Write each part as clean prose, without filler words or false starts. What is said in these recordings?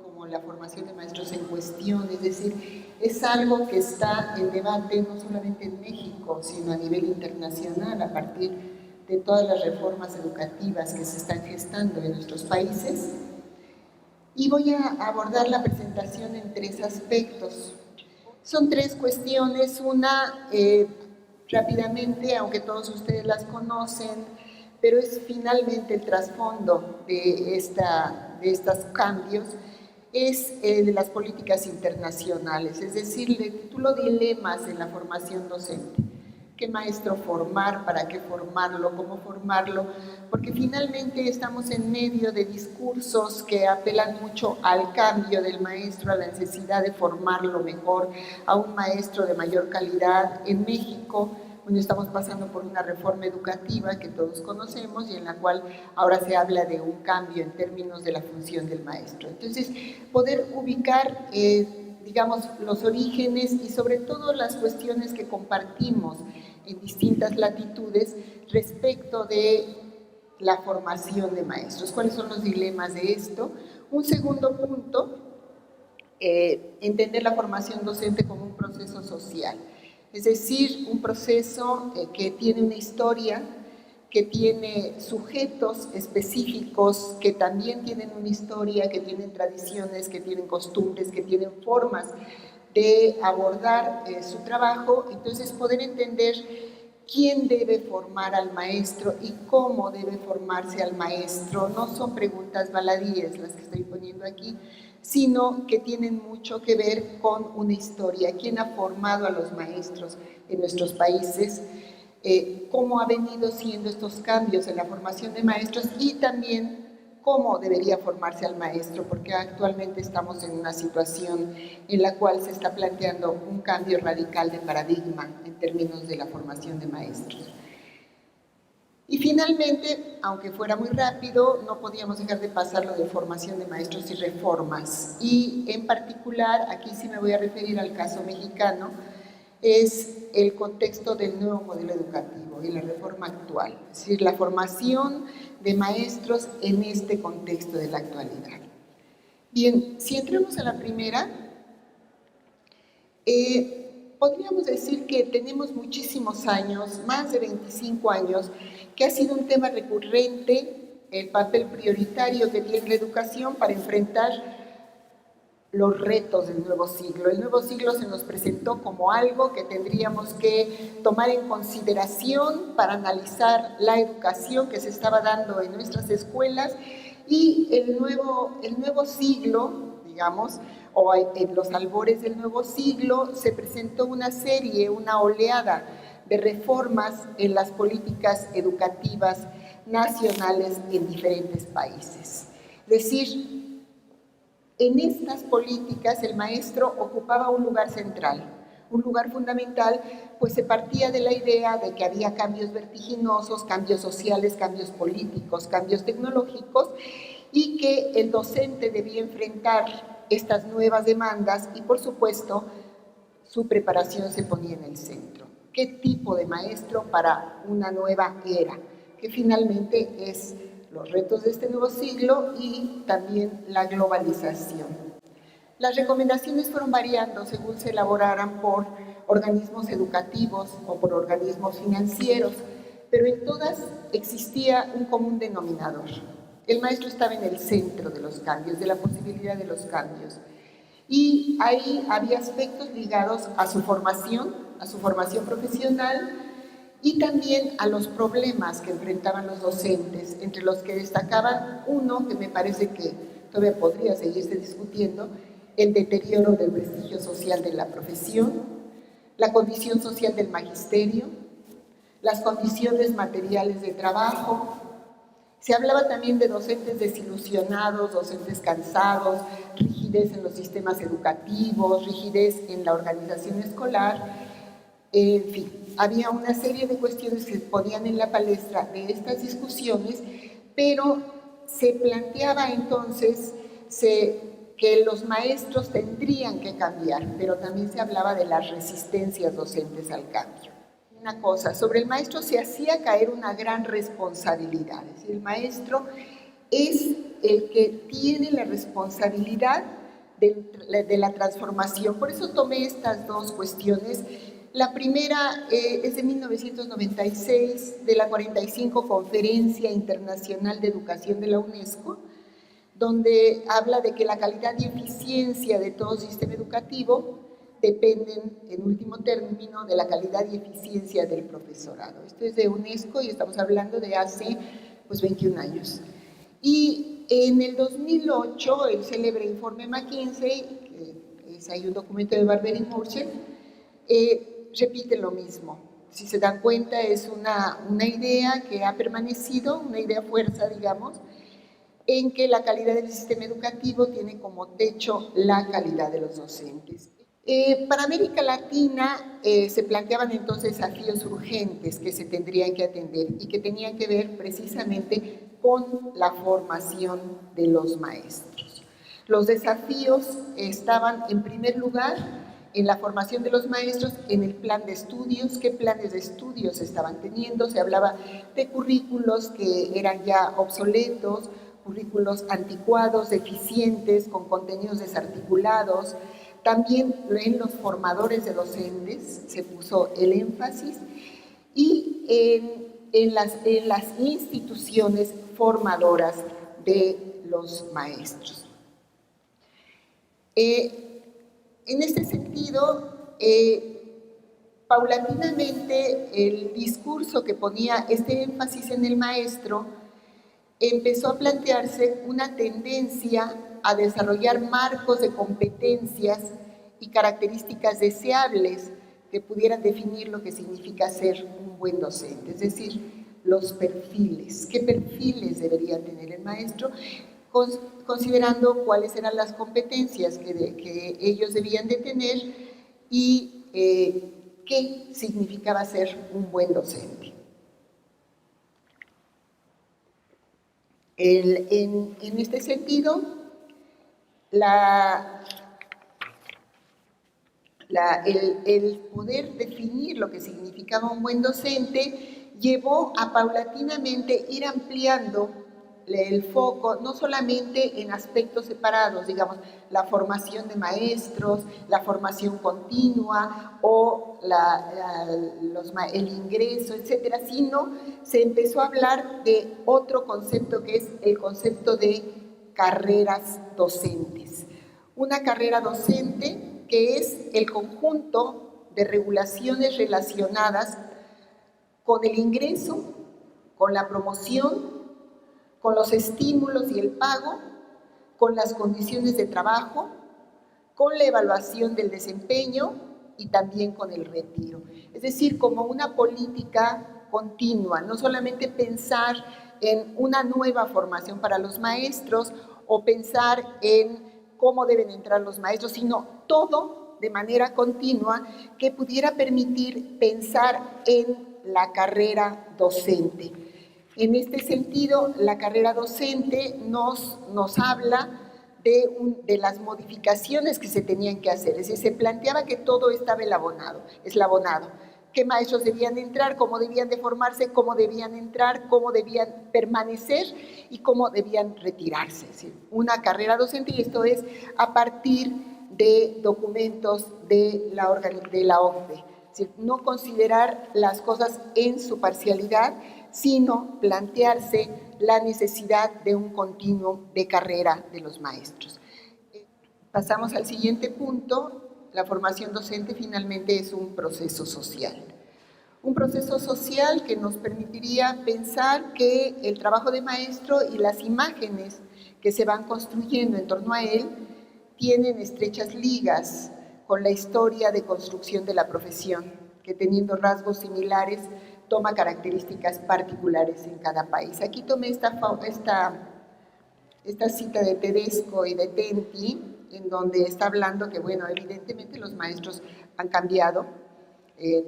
Como la formación de maestros en cuestión, es decir, es algo que está en debate no solamente en México, sino a nivel internacional a partir de todas las reformas educativas que se están gestando en nuestros países. Y voy a abordar la presentación en tres aspectos. Son tres cuestiones, una rápidamente, aunque todos ustedes las conocen, pero es finalmente el trasfondo de estos cambios, es de las políticas internacionales, es decir, le titulo dilemas en la formación docente. ¿Qué maestro formar? ¿Para qué formarlo? ¿Cómo formarlo? Porque finalmente estamos en medio de discursos que apelan mucho al cambio del maestro, a la necesidad de formarlo mejor, a un maestro de mayor calidad. En México, bueno, estamos pasando por una reforma educativa que todos conocemos y en la cual ahora se habla de un cambio en términos de la función del maestro. Entonces, poder ubicar digamos, los orígenes y sobre todo las cuestiones que compartimos en distintas latitudes respecto de la formación de maestros. ¿Cuáles son los dilemas de esto? Un segundo punto, entender la formación docente como un proceso social, es decir, un proceso que tiene una historia, que tiene sujetos específicos que también tienen una historia, que tienen tradiciones, que tienen costumbres, que tienen formas de abordar su trabajo. Entonces, poder entender quién debe formar al maestro y cómo debe formarse al maestro. No son preguntas baladíes las que estoy poniendo aquí, sino que tienen mucho que ver con una historia. ¿Quién ha formado a los maestros en nuestros países? Cómo ha venido siendo estos cambios en la formación de maestros y también cómo debería formarse al maestro, porque actualmente estamos en una situación en la cual se está planteando un cambio radical de paradigma en términos de la formación de maestros. Y finalmente, aunque fuera muy rápido, no podíamos dejar de pasar lo de formación de maestros y reformas. Y en particular, aquí sí me voy a referir al caso mexicano, es el contexto del nuevo modelo educativo y la reforma actual, es decir, la formación de maestros en este contexto de la actualidad. Bien, si entramos a la primera, podríamos decir que tenemos muchísimos años, más de 25 años, que ha sido un tema recurrente, el papel prioritario que tiene la educación para enfrentar los retos del nuevo siglo. El nuevo siglo se nos presentó como algo que tendríamos que tomar en consideración para analizar la educación que se estaba dando en nuestras escuelas y el nuevo siglo, digamos, o en los albores del nuevo siglo, se presentó una serie, una oleada de reformas en las políticas educativas nacionales en diferentes países. Es decir, en estas políticas el maestro ocupaba un lugar central, un lugar fundamental, pues se partía de la idea de que había cambios vertiginosos, cambios sociales, cambios políticos, cambios tecnológicos, y que el docente debía enfrentar estas nuevas demandas y, por supuesto, su preparación se ponía en el centro. ¿Qué tipo de maestro para una nueva era? Que finalmente es los retos de este nuevo siglo y también la globalización. Las recomendaciones fueron variando según se elaboraran por organismos educativos o por organismos financieros, pero en todas existía un común denominador. El maestro estaba en el centro de los cambios, de la posibilidad de los cambios. Y ahí había aspectos ligados a su formación profesional, y también a los problemas que enfrentaban los docentes, entre los que destacaban uno que me parece que todavía podría seguirse discutiendo, el deterioro del prestigio social de la profesión, la condición social del magisterio, las condiciones materiales de trabajo. Se hablaba también de docentes desilusionados, docentes cansados, rigidez en los sistemas educativos, rigidez en la organización escolar, en fin. Había una serie de cuestiones que se ponían en la palestra de estas discusiones, pero se planteaba entonces, se que los maestros tendrían que cambiar, pero también se hablaba de las resistencias docentes al cambio. Una cosa, sobre el maestro se hacía caer una gran responsabilidad, es decir, el maestro es el que tiene la responsabilidad de la transformación. Por eso tomé estas dos cuestiones. La primera es de 1996, de la 45 Conferencia Internacional de Educación de la UNESCO, donde habla de que la calidad y eficiencia de todo sistema educativo dependen, en último término, de la calidad y eficiencia del profesorado. Esto es de UNESCO y estamos hablando de hace 21 años. Y en el 2008, el célebre informe McKinsey, que es ahí un documento de Barber y Murchel, repite lo mismo. Si se dan cuenta, es una idea que ha permanecido, una idea fuerza, digamos, en que la calidad del sistema educativo tiene como techo la calidad de los docentes. Para América Latina se planteaban entonces desafíos urgentes que se tendrían que atender y que tenían que ver precisamente con la formación de los maestros. Los desafíos estaban en primer lugar en la formación de los maestros, en el plan de estudios, qué planes de estudios estaban teniendo. Se hablaba de currículos que eran ya obsoletos, currículos anticuados, deficientes, con contenidos desarticulados. También en los formadores de docentes se puso el énfasis y en las instituciones formadoras de los maestros. En este sentido, paulatinamente el discurso que ponía este énfasis en el maestro empezó a plantearse una tendencia a desarrollar marcos de competencias y características deseables que pudieran definir lo que significa ser un buen docente, es decir, los perfiles. ¿Qué perfiles debería tener el maestro? Considerando cuáles eran las competencias que ellos debían de tener y qué significaba ser un buen docente. En este sentido, el poder definir lo que significaba un buen docente llevó a paulatinamente ir ampliando el foco, no solamente en aspectos separados, digamos, la formación de maestros, la formación continua o el ingreso, etcétera, sino se empezó a hablar de otro concepto que es el concepto de carreras docentes. Una carrera docente que es el conjunto de regulaciones relacionadas con el ingreso, con la promoción, con los estímulos y el pago, con las condiciones de trabajo, con la evaluación del desempeño y también con el retiro. Es decir, como una política continua, no solamente pensar en una nueva formación para los maestros o pensar en cómo deben entrar los maestros, sino todo de manera continua que pudiera permitir pensar en la carrera docente. En este sentido, la carrera docente nos habla de las modificaciones que se tenían que hacer. Es decir, se planteaba que todo estaba eslabonado. Qué maestros debían entrar, cómo debían de formarse, cómo debían entrar, cómo debían permanecer y cómo debían retirarse. Es decir, una carrera docente, y esto es a partir de documentos de la OCDE. Es decir, no considerar las cosas en su parcialidad, sino plantearse la necesidad de un continuo de carrera de los maestros. Pasamos al siguiente punto. La formación docente finalmente es un proceso social. Un proceso social que nos permitiría pensar que el trabajo de maestro y las imágenes que se van construyendo en torno a él tienen estrechas ligas con la historia de construcción de la profesión, que teniendo rasgos similares toma características particulares en cada país. Aquí tomé esta cita de Tedesco y de Tenti, en donde está hablando que, bueno, evidentemente los maestros han cambiado,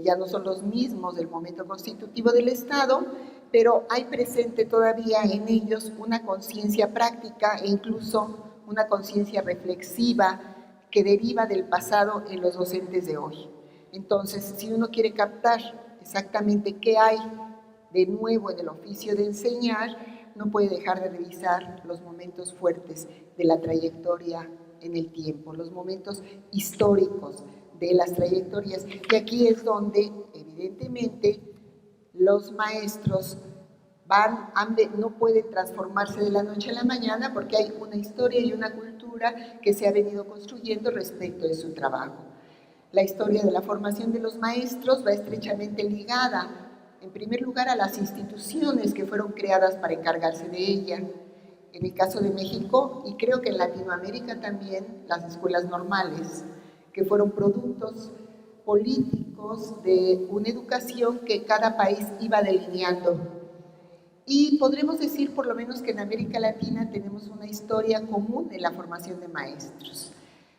ya no son los mismos del momento constitutivo del Estado, pero hay presente todavía en ellos una conciencia práctica e incluso una conciencia reflexiva que deriva del pasado en los docentes de hoy. Entonces, si uno quiere captar exactamente qué hay de nuevo en el oficio de enseñar, no puede dejar de revisar los momentos fuertes de la trayectoria en el tiempo, los momentos históricos de las trayectorias, y aquí es donde, evidentemente, los maestros no pueden transformarse de la noche a la mañana porque hay una historia y una cultura que se ha venido construyendo respecto de su trabajo. La historia de la formación de los maestros va estrechamente ligada, en primer lugar, a las instituciones que fueron creadas para encargarse de ella. En el caso de México, y creo que en Latinoamérica también, las escuelas normales, que fueron productos políticos de una educación que cada país iba delineando. Y podremos decir, por lo menos, que en América Latina tenemos una historia común en la formación de maestros.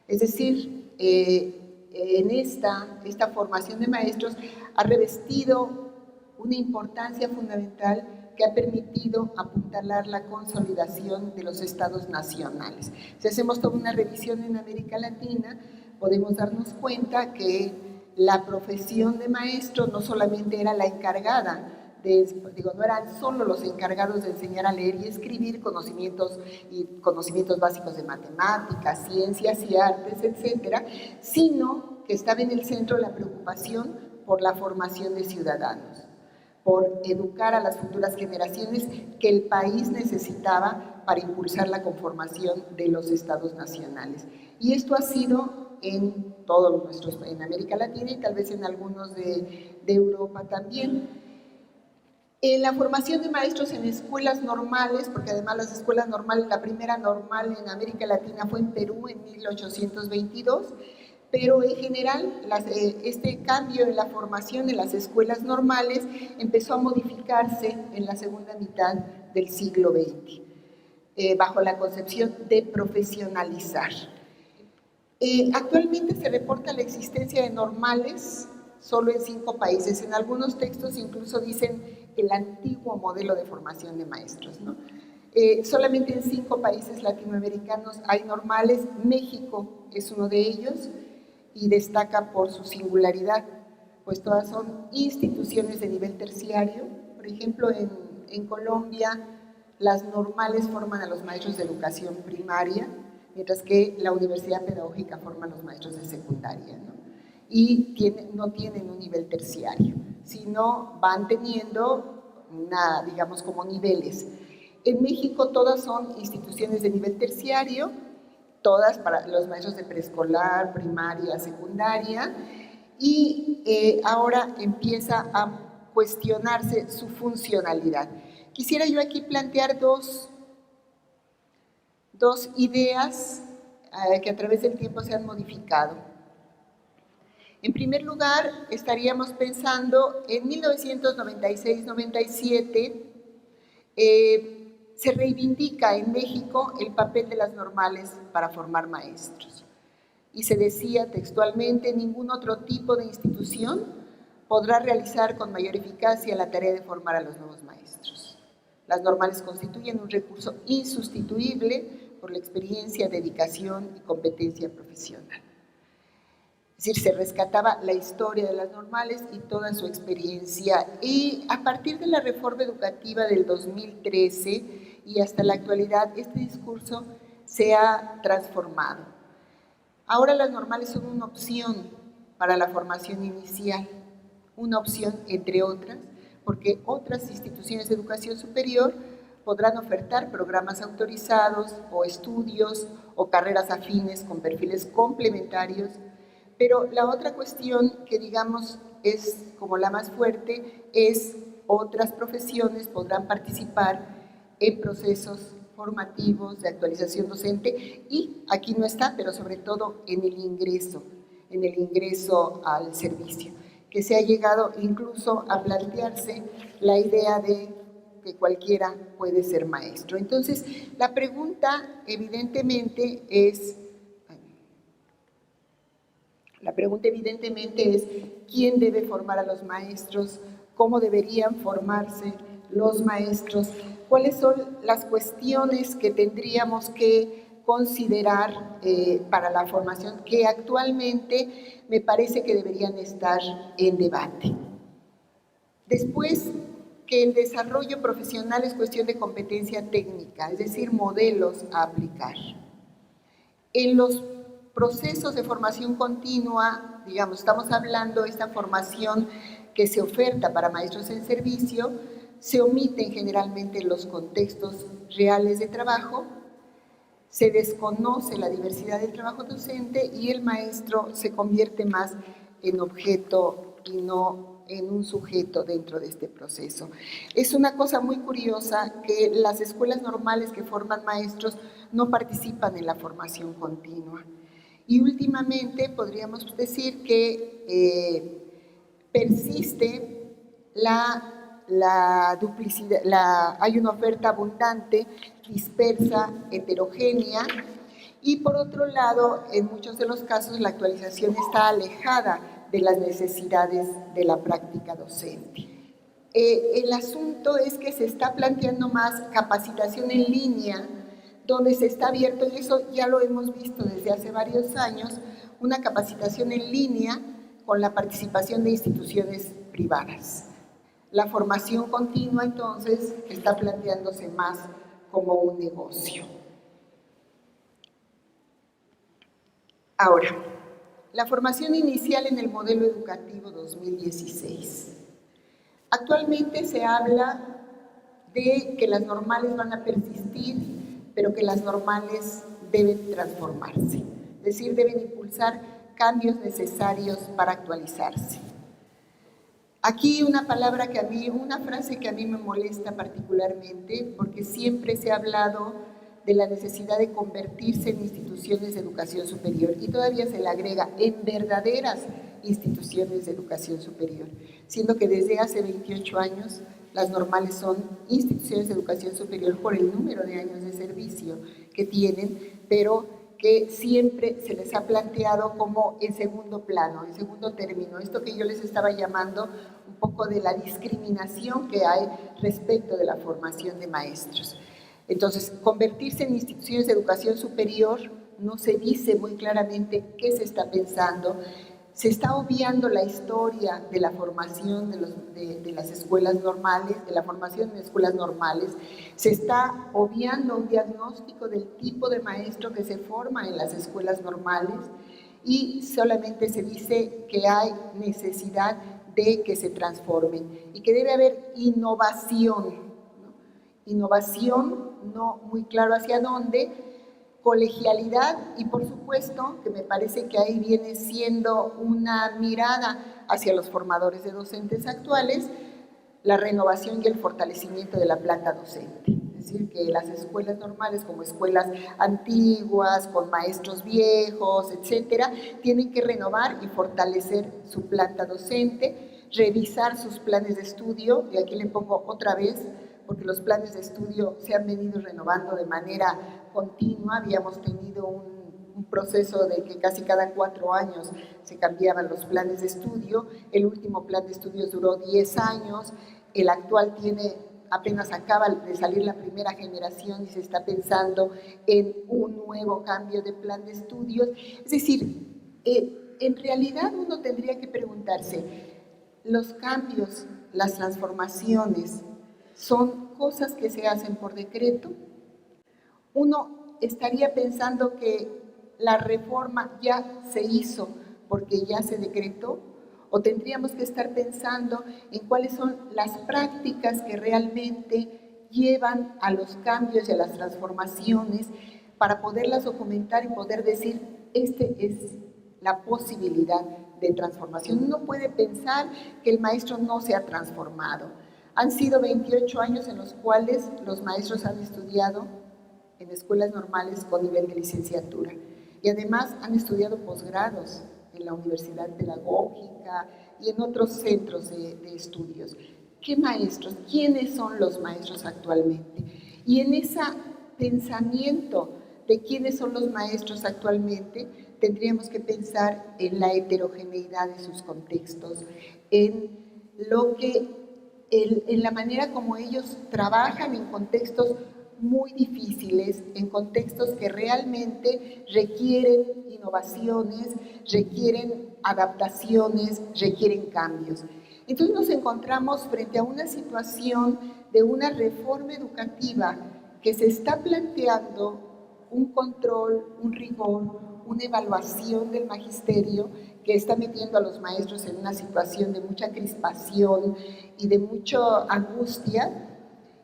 Es decir, en esta formación de maestros ha revestido una importancia fundamental que ha permitido apuntalar la consolidación de los estados nacionales. Si hacemos toda una revisión en América Latina, podemos darnos cuenta que la profesión de maestro no solamente era la encargada, no eran solo los encargados de enseñar a leer y escribir conocimientos básicos de matemáticas, ciencias y artes, etcétera, sino que estaba en el centro la preocupación por la formación de ciudadanos, por educar a las futuras generaciones que el país necesitaba para impulsar la conformación de los estados nacionales. Y esto ha sido en en América Latina y tal vez en algunos de Europa también. La formación de maestros en escuelas normales, porque además las escuelas normales, la primera normal en América Latina fue en Perú en 1822, pero en general este cambio en la formación en las escuelas normales empezó a modificarse en la segunda mitad del siglo XX, bajo la concepción de profesionalizar. Actualmente se reporta la existencia de normales solo en 5 países. En algunos textos incluso dicen el antiguo modelo de formación de maestros, ¿no? Solamente en 5 países latinoamericanos hay normales. México es uno de ellos y destaca por su singularidad, pues todas son instituciones de nivel terciario. Por ejemplo, en Colombia las normales forman a los maestros de educación primaria, mientras que la Universidad Pedagógica forma a los maestros de secundaria, ¿no? Y no tienen un nivel terciario, sino van teniendo digamos, como niveles. En México todas son instituciones de nivel terciario, todas para los maestros de preescolar, primaria, secundaria, y ahora empieza a cuestionarse su funcionalidad. Quisiera yo aquí plantear dos ideas que a través del tiempo se han modificado. En primer lugar, estaríamos pensando en 1996-97, se reivindica en México el papel de las normales para formar maestros. Y se decía textualmente, ningún otro tipo de institución podrá realizar con mayor eficacia la tarea de formar a los nuevos maestros. Las normales constituyen un recurso insustituible por la experiencia, dedicación y competencia profesional. Es decir, se rescataba la historia de las normales y toda su experiencia. Y a partir de la reforma educativa del 2013 y hasta la actualidad, este discurso se ha transformado. Ahora las normales son una opción para la formación inicial, una opción entre otras, porque otras instituciones de educación superior podrán ofertar programas autorizados o estudios o carreras afines con perfiles complementarios. Pero la otra cuestión que digamos es como la más fuerte es otras profesiones podrán participar en procesos formativos de actualización docente y aquí no está, pero sobre todo en el ingreso al servicio, que se ha llegado incluso a plantearse la idea de que cualquiera puede ser maestro. Entonces, la pregunta evidentemente es quién debe formar a los maestros, cómo deberían formarse los maestros, cuáles son las cuestiones que tendríamos que considerar para la formación que actualmente me parece que deberían estar en debate. Después, que el desarrollo profesional es cuestión de competencia técnica, es decir, modelos a aplicar. En los procesos de formación continua, digamos, estamos hablando de esta formación que se oferta para maestros en servicio, se omiten generalmente los contextos reales de trabajo, se desconoce la diversidad del trabajo docente y el maestro se convierte más en objeto y no en un sujeto dentro de este proceso. Es una cosa muy curiosa que las escuelas normales que forman maestros no participan en la formación continua. Y últimamente podríamos decir que persiste la duplicidad, hay una oferta abundante, dispersa, heterogénea, y por otro lado, en muchos de los casos, la actualización está alejada de las necesidades de la práctica docente. El asunto es que se está planteando más capacitación en línea, donde se está abierto, y eso ya lo hemos visto desde hace varios años, una capacitación en línea con la participación de instituciones privadas. La formación continua, entonces, está planteándose más como un negocio. Ahora, la formación inicial en el modelo educativo 2016. Actualmente se habla de que las normales van a persistir, pero que las normales deben transformarse, es decir, deben impulsar cambios necesarios para actualizarse. Aquí una palabra que a mí, una frase que a mí me molesta particularmente, porque siempre se ha hablado de la necesidad de convertirse en instituciones de educación superior, y todavía se le agrega en verdaderas instituciones de educación superior, siendo que desde hace 28 años las normales son instituciones de educación superior por el número de años de servicio que tienen, pero que siempre se les ha planteado como en segundo plano, en segundo término, esto que yo les estaba llamando un poco de la discriminación que hay respecto de la formación de maestros. Entonces, convertirse en instituciones de educación superior no se dice muy claramente qué se está pensando. Se está obviando la historia de la formación de las escuelas normales, de la formación en escuelas normales. Se está obviando un diagnóstico del tipo de maestro que se forma en las escuelas normales y solamente se dice que hay necesidad de que se transformen y que debe haber innovación. Innovación, no muy claro hacia dónde, colegialidad y por supuesto que me parece que ahí viene siendo una mirada hacia los formadores de docentes actuales, la renovación y el fortalecimiento de la planta docente. Es decir, que las escuelas normales como escuelas antiguas, con maestros viejos, etcétera, tienen que renovar y fortalecer su planta docente, revisar sus planes de estudio, y aquí le pongo otra vez, porque los planes de estudio se han venido renovando de manera continua. Habíamos tenido un proceso de que casi cada 4 años se cambiaban los planes de estudio. El último plan de estudios duró 10 años, el actual apenas acaba de salir la primera generación y se está pensando en un nuevo cambio de plan de estudios. Es decir, en realidad uno tendría que preguntarse, los cambios, las transformaciones, ¿son cosas que se hacen por decreto? Uno estaría pensando que la reforma ya se hizo porque ya se decretó, o tendríamos que estar pensando en cuáles son las prácticas que realmente llevan a los cambios y a las transformaciones para poderlas documentar y poder decir, este es la posibilidad de transformación. Uno puede pensar que el maestro no se ha transformado. Han sido 28 años en los cuales los maestros han estudiado en escuelas normales con nivel de licenciatura y además han estudiado posgrados en la Universidad Pedagógica y en otros centros de estudios. ¿Qué maestros? ¿Quiénes son los maestros actualmente? Y en ese pensamiento de quiénes son los maestros actualmente, tendríamos que pensar en la heterogeneidad de sus contextos, en la manera como ellos trabajan en contextos muy difíciles en contextos que realmente requieren innovaciones, requieren adaptaciones, requieren cambios. Entonces nos encontramos frente a una situación de una reforma educativa que se está planteando un control, un rigor, una evaluación del magisterio que está metiendo a los maestros en una situación de mucha crispación y de mucha angustia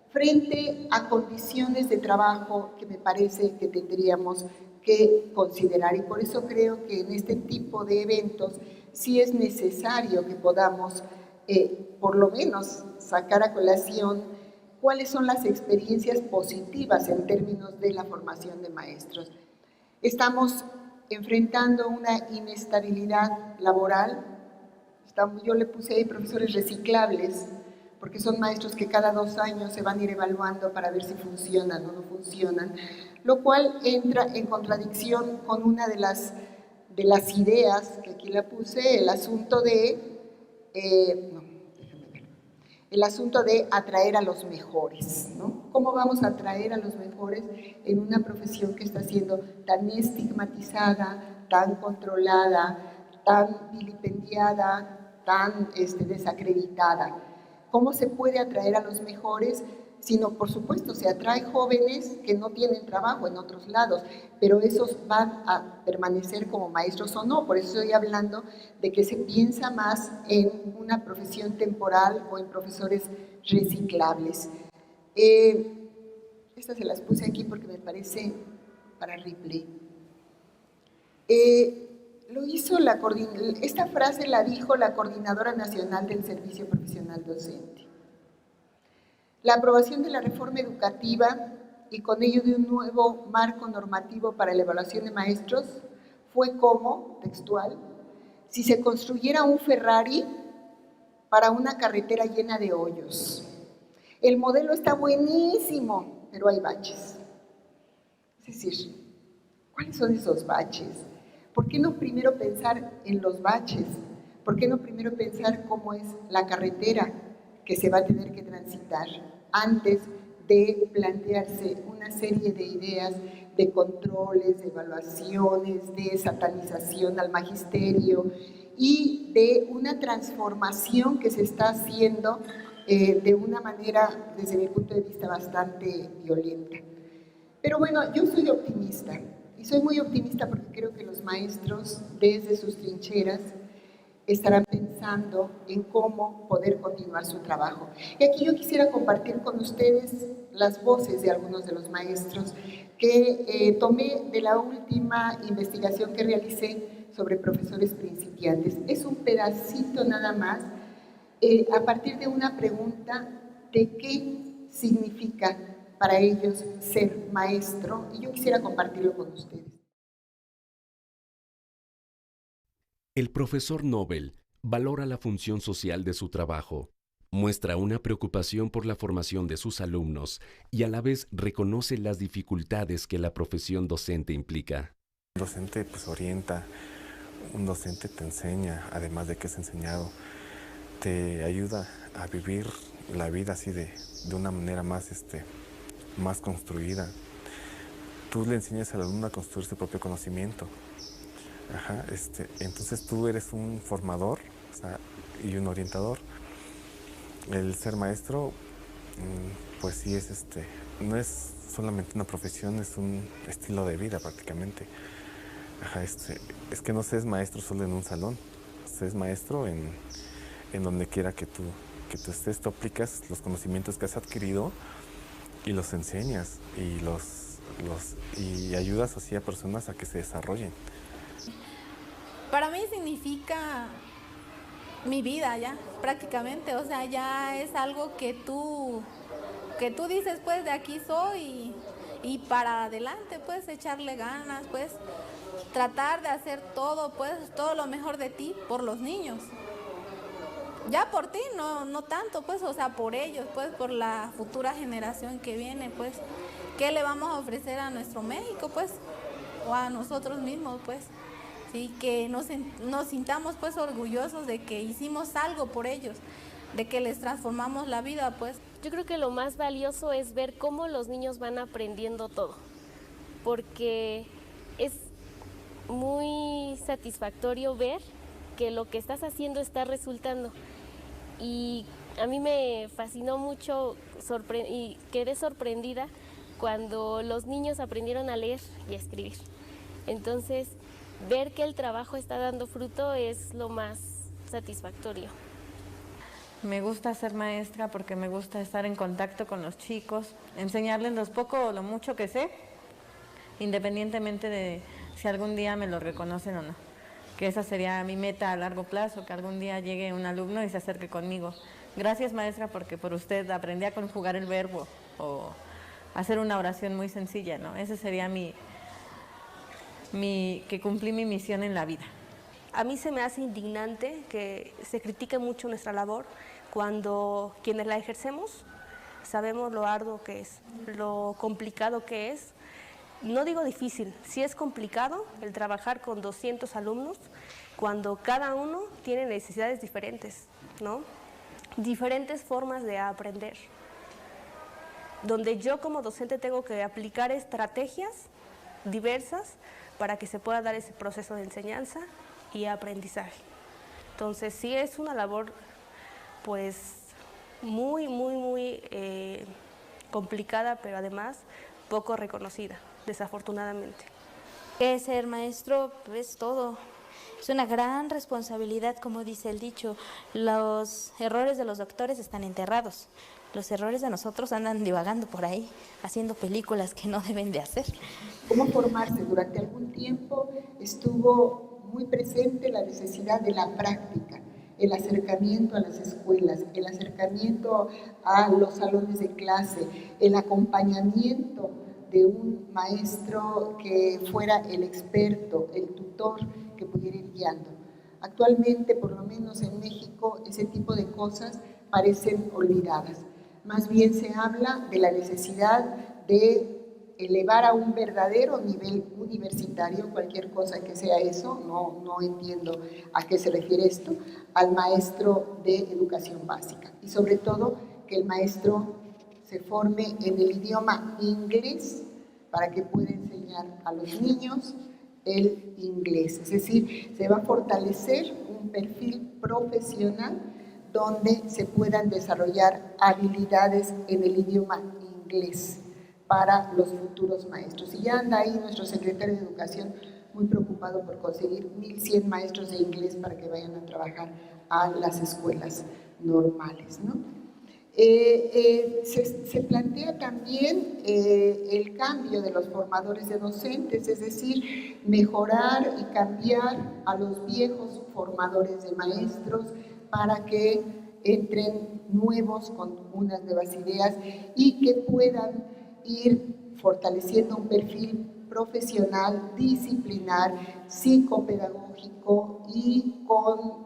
frente a condiciones de trabajo que me parece que tendríamos que considerar. Y por eso creo que en este tipo de eventos sí es necesario que podamos por lo menos sacar a colación cuáles son las experiencias positivas en términos de la formación de maestros. Estamos enfrentando una inestabilidad laboral. Yo le puse ahí profesores reciclables, porque son maestros que cada 2 años se van a ir evaluando para ver si funcionan o no funcionan, lo cual entra en contradicción con una de las ideas que aquí la puse, el asunto de atraer a los mejores, ¿no? ¿Cómo vamos a atraer a los mejores en una profesión que está siendo tan estigmatizada, tan controlada, tan vilipendiada, tan desacreditada? ¿Cómo se puede atraer a los mejores? Sino, por supuesto, se atrae jóvenes que no tienen trabajo en otros lados, pero esos van a permanecer como maestros o no. Por eso estoy hablando de que se piensa más en una profesión temporal o en profesores reciclables. Estas se las puse aquí porque me parece para Ripley. Esta frase la dijo la Coordinadora Nacional del Servicio Profesional Docente. La aprobación de la reforma educativa y con ello de un nuevo marco normativo para la evaluación de maestros fue como, textual, si se construyera un Ferrari para una carretera llena de hoyos. El modelo está buenísimo, pero hay baches. Es decir, ¿cuáles son esos baches? ¿Por qué no primero pensar en los baches? ¿Por qué no primero pensar cómo es la carretera que se va a tener que transitar antes de plantearse una serie de ideas de controles, de evaluaciones, de satanización al magisterio y de una transformación que se está haciendo de una manera, desde mi punto de vista, bastante violenta? Pero bueno, yo soy optimista, y soy muy optimista porque creo que los maestros, desde sus trincheras, estarán pensando en cómo poder continuar su trabajo. Y aquí yo quisiera compartir con ustedes las voces de algunos de los maestros que tomé de la última investigación que realicé sobre profesores principiantes. Es un pedacito nada más, a partir de una pregunta de qué significa para ellos ser maestro, y yo quisiera compartirlo con ustedes. El profesor Nobel valora la función social de su trabajo, muestra una preocupación por la formación de sus alumnos y a la vez reconoce las dificultades que la profesión docente implica. Un docente pues orienta, un docente te enseña, además de que es enseñado, te ayuda a vivir la vida así de una manera más construida. Tú le enseñas al alumno a construir su propio conocimiento. Entonces tú eres un formador, o sea, y un orientador. El ser maestro, pues sí no es solamente una profesión, es un estilo de vida prácticamente. Es que no se es maestro solo en un salón, se es maestro en donde quiera que tú estés. Tú aplicas los conocimientos que has adquirido y los enseñas y ayudas así a personas a que se desarrollen. Para mí significa mi vida ya, prácticamente, o sea, ya es algo que tú dices, pues de aquí soy y para adelante, pues echarle ganas, pues tratar de hacer todo, pues todo lo mejor de ti por los niños. Ya por ti, no tanto, pues, o sea, por ellos, pues, por la futura generación que viene, pues, ¿qué le vamos a ofrecer a nuestro México, pues, o a nosotros mismos, pues? Sí, que nos sintamos pues orgullosos de que hicimos algo por ellos, que les transformamos la vida, pues. Yo creo que lo más valioso es ver cómo los niños van aprendiendo todo, porque es muy satisfactorio ver que lo que estás haciendo está resultando. Y a mí me fascinó mucho y quedé sorprendida cuando los niños aprendieron a leer y a escribir. Entonces, ver que el trabajo está dando fruto es lo más satisfactorio. Me gusta ser maestra porque me gusta estar en contacto con los chicos, enseñarles lo poco o lo mucho que sé, independientemente de si algún día me lo reconocen o no. Que esa sería mi meta a largo plazo, que algún día llegue un alumno y se acerque conmigo. Gracias, maestra, porque por usted aprendí a conjugar el verbo o hacer una oración muy sencilla, ¿no? Ese sería que cumplí mi misión en la vida. A mí se me hace indignante que se critique mucho nuestra labor cuando quienes la ejercemos sabemos lo arduo que es, lo complicado que es. No digo difícil, sí es complicado el trabajar con 200 alumnos cuando cada uno tiene necesidades diferentes, ¿no? Diferentes formas de aprender, donde yo como docente tengo que aplicar estrategias diversas para que se pueda dar ese proceso de enseñanza y aprendizaje. Entonces sí es una labor pues muy complicada, pero además poco reconocida, desafortunadamente. Ser maestro es todo, es una gran responsabilidad, como dice el dicho. Los errores de los doctores están enterrados, los errores de nosotros andan divagando por ahí, haciendo películas que no deben de hacer. ¿Cómo formarse? Durante algún tiempo estuvo muy presente la necesidad de la práctica, el acercamiento a las escuelas, el acercamiento a los salones de clase, el acompañamiento de un maestro que fuera el experto, el tutor que pudiera ir guiando. Actualmente, por lo menos en México, ese tipo de cosas parecen olvidadas. Más bien se habla de la necesidad de elevar a un verdadero nivel universitario, cualquier cosa que sea eso, no entiendo a qué se refiere esto, al maestro de educación básica. Y sobre todo, que el maestro se forme en el idioma inglés para que pueda enseñar a los niños el inglés. Es decir, se va a fortalecer un perfil profesional donde se puedan desarrollar habilidades en el idioma inglés para los futuros maestros. Y ya anda ahí nuestro secretario de Educación muy preocupado por conseguir 1,100 maestros de inglés para que vayan a trabajar a las escuelas normales, ¿no? Se plantea también el cambio de los formadores de docentes, es decir, mejorar y cambiar a los viejos formadores de maestros para que entren nuevos con unas nuevas ideas y que puedan ir fortaleciendo un perfil profesional, disciplinar, psicopedagógico y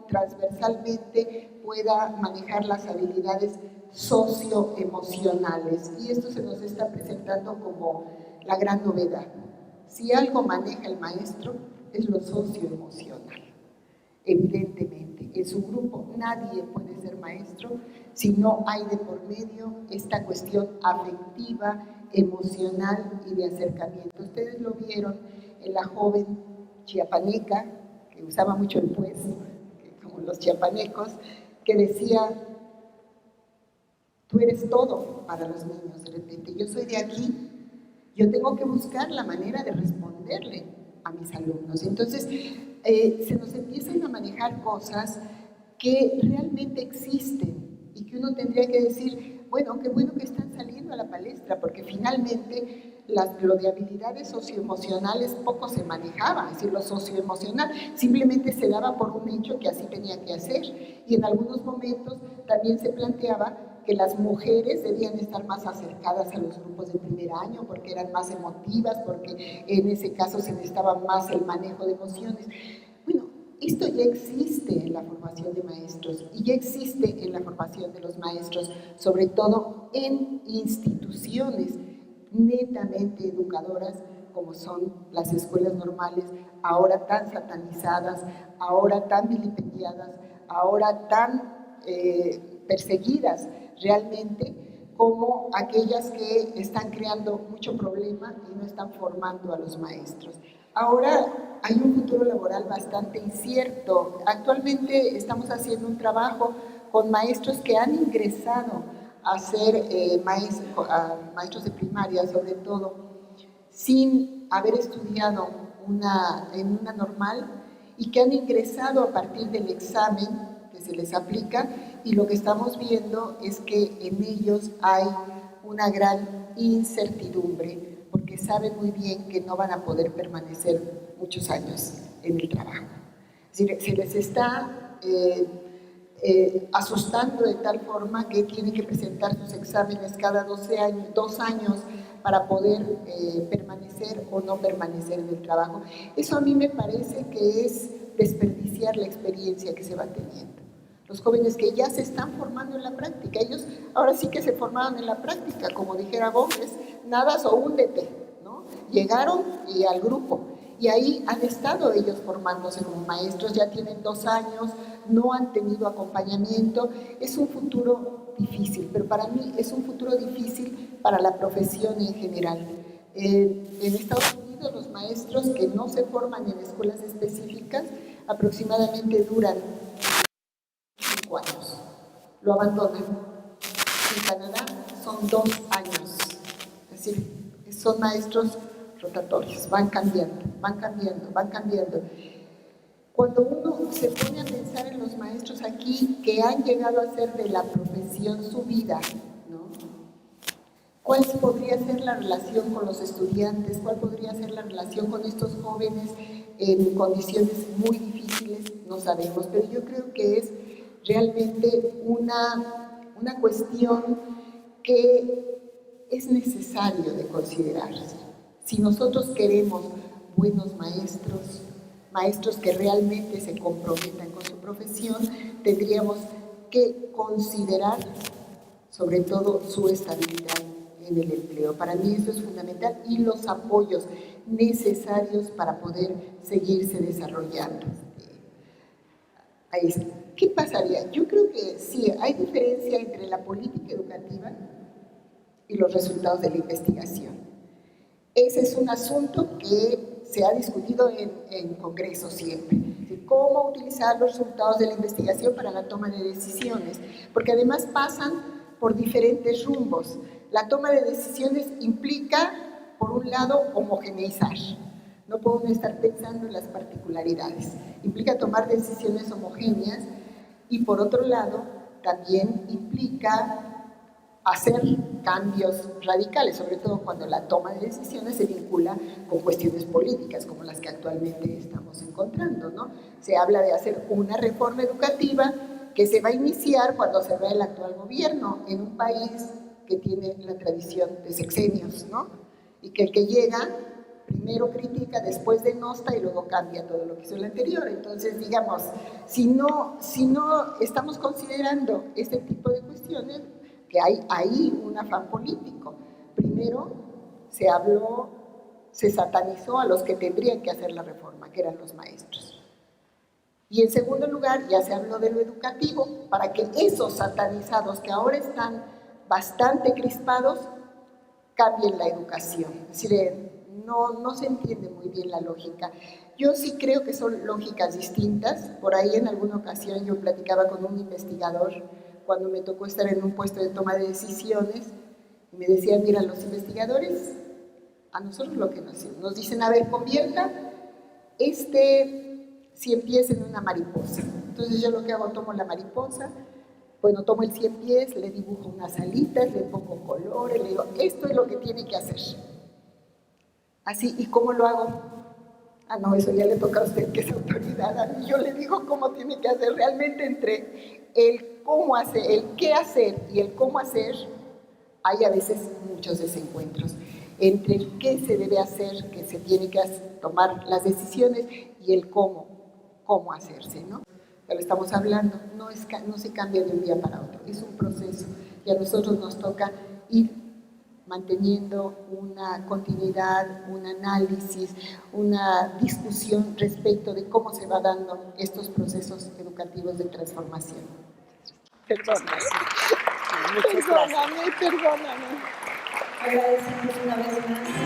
transversalmente pueda manejar las habilidades socioemocionales. Y esto se nos está presentando como la gran novedad. Si algo maneja el maestro es lo socioemocional. Evidentemente, en su grupo nadie puede ser maestro si no hay de por medio esta cuestión afectiva, emocional y de acercamiento. Ustedes lo vieron en la joven chiapaneca, que usaba mucho el pues, como los chiapanecos, que decía, tú eres todo para los niños, de repente, yo soy de aquí, yo tengo que buscar la manera de responderle a mis alumnos. Entonces, se nos empiezan a manejar cosas que realmente existen y que uno tendría que decir, bueno, qué bueno que están saliendo a la palestra, porque finalmente lo de habilidades socioemocionales poco se manejaba, es decir, lo socioemocional simplemente se daba por un hecho que así tenía que hacer, y en algunos momentos también se planteaba que las mujeres debían estar más acercadas a los grupos de primer año porque eran más emotivas, porque en ese caso se necesitaba más el manejo de emociones. Bueno, esto ya existe en la formación de maestros y ya existe en la formación de los maestros, sobre todo en instituciones netamente educadoras como son las escuelas normales, ahora tan satanizadas, ahora tan vilipendiadas, ahora tan perseguidas realmente como aquellas que están creando mucho problema y no están formando a los maestros. Ahora hay un futuro laboral bastante incierto. Actualmente estamos haciendo un trabajo con maestros que han ingresado a ser maestros de primaria, sobre todo, sin haber estudiado en una normal y que han ingresado a partir del examen que se les aplica, y lo que estamos viendo es que en ellos hay una gran incertidumbre porque saben muy bien que no van a poder permanecer muchos años en el trabajo. Es decir, se les está asustando de tal forma que tienen que presentar sus exámenes cada 2 años para poder permanecer o no permanecer en el trabajo. Eso a mí me parece que es desperdiciar la experiencia que se va teniendo. Los jóvenes que ya se están formando en la práctica, ellos ahora sí que se formaron en la práctica, como dijera Gómez, nadas o húndete, ¿no? Llegaron y al grupo, y ahí han estado ellos formándose como maestros, ya tienen 2 años, no han tenido acompañamiento. Es un futuro difícil, pero para mí es un futuro difícil para la profesión en general. En Estados Unidos los maestros que no se forman en escuelas específicas aproximadamente duran 5 años, lo abandonan. En Canadá son 2 años, es decir, son maestros rotatorios, van cambiando. Cuando uno se pone a pensar en los maestros aquí que han llegado a ser de la profesión su vida, ¿no? ¿Cuál podría ser la relación con los estudiantes? ¿Cuál podría ser la relación con estos jóvenes en condiciones muy difíciles? No sabemos, pero yo creo que es realmente una cuestión que es necesario de considerarse. Si nosotros queremos buenos maestros, maestros que realmente se comprometan con su profesión, tendríamos que considerar sobre todo su estabilidad en el empleo. Para mí eso es fundamental, y los apoyos necesarios para poder seguirse desarrollando. Ahí está. ¿Qué pasaría? Yo creo que sí, hay diferencia entre la política educativa y los resultados de la investigación. Ese es un asunto que se ha discutido en Congreso siempre. ¿Cómo utilizar los resultados de la investigación para la toma de decisiones? Porque además pasan por diferentes rumbos. La toma de decisiones implica, por un lado, homogeneizar. No podemos estar pensando en las particularidades. Implica tomar decisiones homogéneas, y por otro lado, también implica hacer cambios radicales, sobre todo cuando la toma de decisiones se vincula con cuestiones políticas, como las que actualmente estamos encontrando, ¿no? Se habla de hacer una reforma educativa que se va a iniciar cuando se vea el actual gobierno en un país que tiene la tradición de sexenios, ¿no? Y que el que llega primero critica, después denosta y luego cambia todo lo que hizo el anterior. Entonces, digamos, si no estamos considerando este tipo de cuestiones, que hay ahí un afán político. Primero se satanizó a los que tendrían que hacer la reforma, que eran los maestros. Y en segundo lugar, ya se habló de lo educativo, para que esos satanizados que ahora están bastante crispados, cambien la educación. Es decir, no se entiende muy bien la lógica. Yo sí creo que son lógicas distintas. Por ahí en alguna ocasión yo platicaba con un investigador cuando me tocó estar en un puesto de toma de decisiones, y me decían, mira, los investigadores, a nosotros lo que nos dicen, a ver, convierta cien pies en una mariposa. Entonces yo lo que hago, tomo la mariposa, bueno, tomo el 100 pies, le dibujo unas alitas, le pongo colores, le digo, esto es lo que tiene que hacer. Así, ¿y cómo lo hago? Ah, no, eso ya le toca a usted, que es autoridad. A mí yo le digo cómo tiene que hacer. Realmente entre el cómo hacer, el qué hacer y el cómo hacer, hay a veces muchos desencuentros. Entre el qué se debe hacer, que se tiene que tomar las decisiones, y el cómo hacerse, ¿no? Ya lo estamos hablando, no se cambia de un día para otro, es un proceso, y a nosotros nos toca ir manteniendo una continuidad, un análisis, una discusión respecto de cómo se va dando estos procesos educativos de transformación. Perdóname. Muchas gracias. Perdóname. Agradecemos una vez más